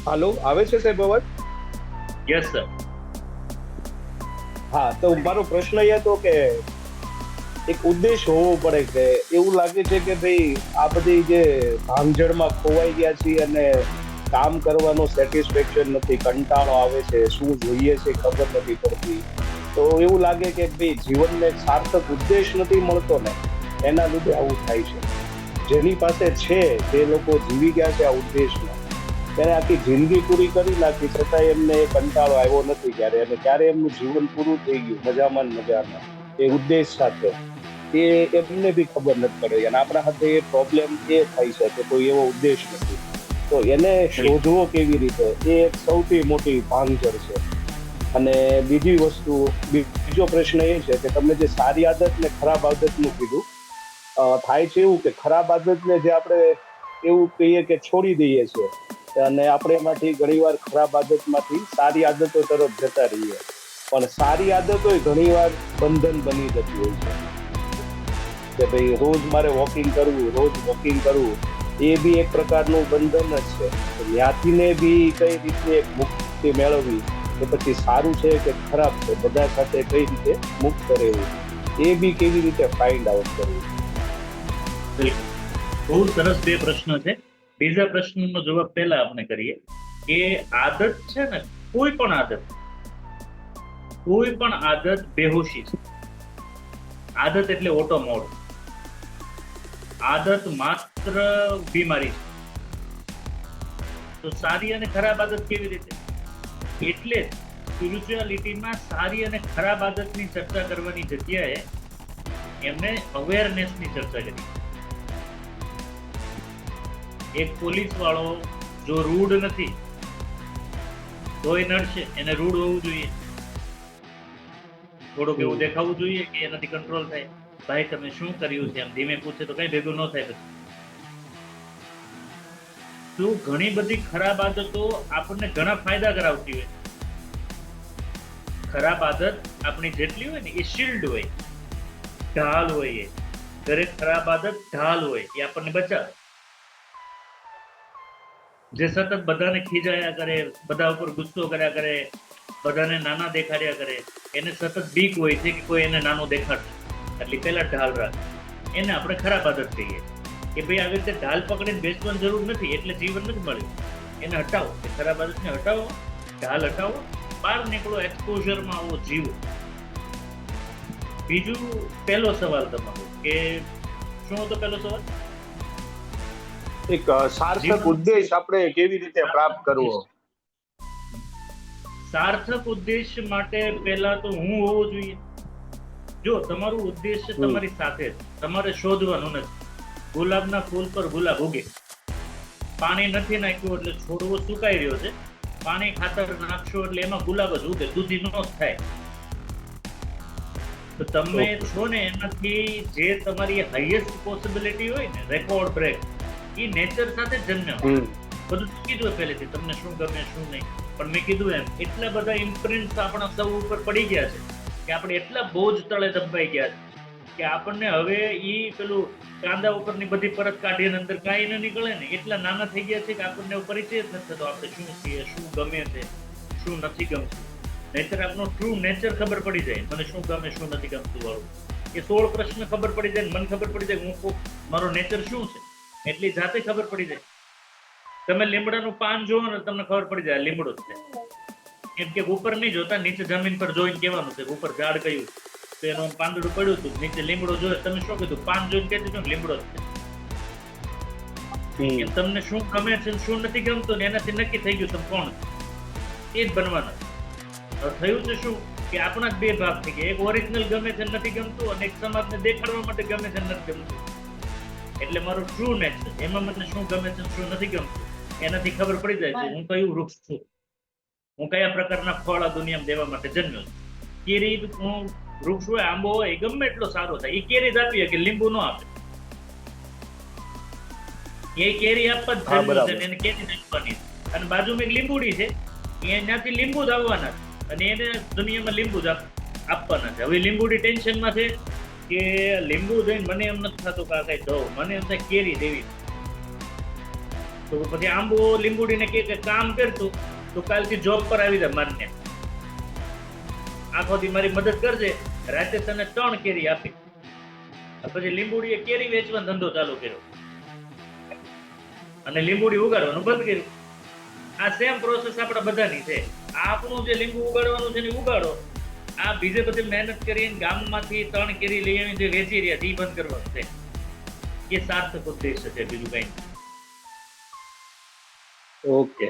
હાલો, આવે છે સાહેબ અવાજ? Yes sir. હા, તો મારો પ્રશ્ન એ હતો કે એક ઉદ્દેશ હોવો પડે કે એવું લાગે છે કે ભાઈ આ બધી જે ભાંગજળમાં ખોવાઈ ગયા છીએ અને કામ કરવાનો સેટિસ્ફેક્શન નથી, કંટાળો આવે છે, શું જોઈએ છે ખબર નથી પડતી. તો એવું લાગે કે ભાઈ જીવનને એક સાર્થક ઉદ્દેશ નથી મળતો ને, એના લીધે આવું થાય છે. જેની પાસે છે, જે લોકો જીવી ગયા છે આ ઉદ્દેશમાં, એને આખી જિંદગી પૂરી કરી નાખી છતાં એમને એ કંટાળો આવ્યો નથી ક્યારે, અને ક્યારે એમનું જીવન પૂરું થઈ ગયું મજામાં ને મજામાં એ ઉદ્દેશ સાથે, એ એમને બી ખબર નથી પડે. અને આપણા સાથે એ પ્રોબ્લેમ એ થાય છે કે કોઈ એવો ઉદ્દેશ નથી, તો એને શોધવો કેવી રીતે, એ એક સૌથી મોટી ભાંગજળ છે. અને બીજી વસ્તુ, બીજો પ્રશ્ન એ છે કે તમે જે સારી આદત ને ખરાબ આદતનું કીધું, થાય છે એવું કે ખરાબ આદતને જે આપણે એવું કહીએ કે છોડી દઈએ છીએ, અને આપણે એમાંથી ઘણીવાર ખરાબ આદતમાંથી સારી આદતો તરફ જતા રહીએ, પણ સારી આદતો ઘણીવાર બંધન બની જતી હોય છે. કે ભાઈ રોજ મારે વોકિંગ કરવું, રોજ વોકિંગ કરવું, એ બી એક પ્રકારનું બંધન જ છે. તો ત્યાંથી ને બી કઈ રીતની એક મુક્તિ મેળવવી, કે પછી સારું છે કે ખરાબ છે, બધા સાથે કઈ રીતે મુક્ત રહેવું, એ બી કેવી રીતે ફાઇન્ડ આઉટ કરવું. બિલકુલ. બહુ સરસ બે પ્રશ્ન છે. બીજા પ્રશ્નનો જવાબ પહેલા આપણે કરીએ કે આદત છે ને, કોઈ પણ આદત બેહોશી છે. આદત એટલે ઓટો મોડ. આદત માત્ર બીમારી છે. તો સારી અને ખરાબ આદત કેવી રીતે? એટલે સ્પિરિચ્યુઆલિટીમાં સારી અને ખરાબ આદતની ચર્ચા કરવાની જગ્યાએ એમને અવેરનેસની ચર્ચા કરી. એક પોલીસ વાળો જો રૂડ નથી તો એ નડશે, એને રૂડ હોવું જોઈએ, થોડુંક એવું દેખાવું જોઈએ કે એનાથી કંટ્રોલ થાય. ભાઈ તમે શું કર્યું છે, એમ ધીમે પૂછે તો કઈ ભેગું ન થાય. પછી તો ઘણી બધી ખરાબ આદતો આપણને ઘણા ફાયદા કરાવતી હોય. ખરાબ આદત આપણી જેટલી હોય ને એ શિલ્ડ હોય, ઢાલ હોય. એ દરેક ખરાબ આદત ઢાલ હોય, એ આપણને બચાવે. જે સતત બધાને ખીજાયા કરે, બધા ઉપર ગુસ્સો કર્યા કરે, બધાને નાના દેખાડ્યા કરે, એને સતત બીક હોય છે કે કોઈ એને નાનો દેખાડશે, એટલે પેલા ઢાલ રાખે. એને આપણે ખરાબ આદત કહીએ કે ભાઈ આવી રીતે ઢાલ પકડીને બેસવાની જરૂર નથી, એટલે જીવન નથી મળ્યું. એને હટાવો, એ ખરાબ આદતને હટાવો, ઢાલ હટાવો, બહાર નીકળો, એક્સપોઝરમાં આવો, જીવો. બીજું, પહેલો સવાલ તમારો કે શું હતો પહેલો સવાલ? એક સાર્થક જીવન ઉદ્દેશ આપણે કેવી રીતે પ્રાપ્ત કરવો. સાર્થક ઉદ્દેશ માટે પહેલા તો હું હોવો જોઈએ. જો તમારું ઉદ્દેશ તમારી સાથે, તમારે શોધવાનું નથી. ગુલાબના ફૂલ પર ગુલાબ ઉગે, પાણી નથી નાખ્યું એટલે છોડવો સુકાઈ રહ્યો છે, પાણી ખાતર નાખશો એટલે એમાં ગુલાબ જ ઉગે, દૂધી નો થાય. તો તમે છો ને એનાથી જે તમારી હાઈએસ્ટ પોસિબિલિટી હોય ને, રેકોર્ડ બ્રેક, એ નેચર સાથે જન્મ્યો. બધું કીધું પહેલેથી તમને શું ગમે શું નહીં, પણ મેં કીધું એમ એટલા બધા ઇમ્પ્રિન્ટ્સ આપણા સૌ ઉપર પડી ગયા છે કે આપણે એટલા બોજ તળે દબાઈ ગયા છે કે આપણને હવે ઈ પેલું કાંદા ઉપરની બધી પરત કાઢીને અંદર કાંઈ ન નીકળે ને, એટલા નાના થઈ ગયા છે કે આપણને પરિચય જ નથી થતો આપણે શું છીએ, શું ગમે છે, શું નથી ગમતું. નહીતર આપણો ટ્રુ નેચર ખબર પડી જાય, મને શું ગમે શું નથી ગમતું વાળું. એ 16 પ્રશ્ન ખબર પડી જાય, મને ખબર પડી જાય હું મારો નેચર શું છે, એટલી જાતે ખબર પડી જાય. તમે લીમડાનું પાન જોવો ને તમને ખબર પડી જાય લીમડો જ છે. એમ કે ઉપર નહીં જોતા, નીચે જમીન પર જોઈને કહેવાનું છે ઉપર ઝાડ કયું, તો એનું પાંદડું પડ્યું હતું, નીચે લીમડો જોયો, તમે શું કીધું? પાન જોઈને કહી દીધું લીમડો જ છે. એમ તમને શું ગમે છે શું નથી ગમતું ને એનાથી નક્કી થઈ ગયું તમે કોણ એ જ બનવાના. થયું છે શું કે આપણા જ બે ભાગ થઈ ગયા, એક ઓરિજિનલ ગમે છે નથી ગમતું, અને એક સમાજને દેખાડવા માટે ગમે છે નથી ગમતું. એટલે મારું ટ્રુ નેચર, એમાં મને શું ગમે છે શું નથી ગમતું એનાથી ખબર પડી જાય છે હું કયું વૃક્ષ છું, હું કયા પ્રકારના ફળ આ દુનિયામાં દેવા માટે જન્મ્યો છું. કેરી હું વૃક્ષ હોય, આંબો હોય, ગમે એટલો સારો થાય, એ કેરી જ આપીએ કે લીંબુ ન આપે. એ કેરી આપવા જ જન્મ્યું છે, એને કેરી આપવાની. અને બાજુમાં એક લીંબુડી છે, એનાથી લીંબુ જ આવવાના અને એને દુનિયામાં લીંબુ જ આપવાના છે. હવે લીંબુડી ટેન્શનમાં છે કે લીંબુ જોઈને મને એમ નથી થતું કે આ કઈ દઉં, મને એમ થાય કેરી દેવી. તો પછી આંબો લીંબુડીને કહે કે કામ કરતું તો કાલથી જોબ પર આવી જા માન્ય આખો દી મારી મદદ કરજે, રાતે તને 3 કેરી આપી. પછી લીંબુડીએ કેરી વેચવાનો ધંધો ચાલુ કર્યો અને લીંબુડી ઉગાડવાનું બંધ કર્યું. આ સેમ પ્રોસેસ આપણા બધાની છે. આપણું જે લીંબુ ઉગાડવાનું છે ને ઉગાડો, આ બીજે બધી મહેનત કરીને ગામમાંથી 3 કેરી લઈ આવીને જે વેચી રહ્યા છે એ બંધ કરવાનું છે. એ સાર્થક ઉદ્દેશ્ય છે, બીજું કઈ. ઓકે.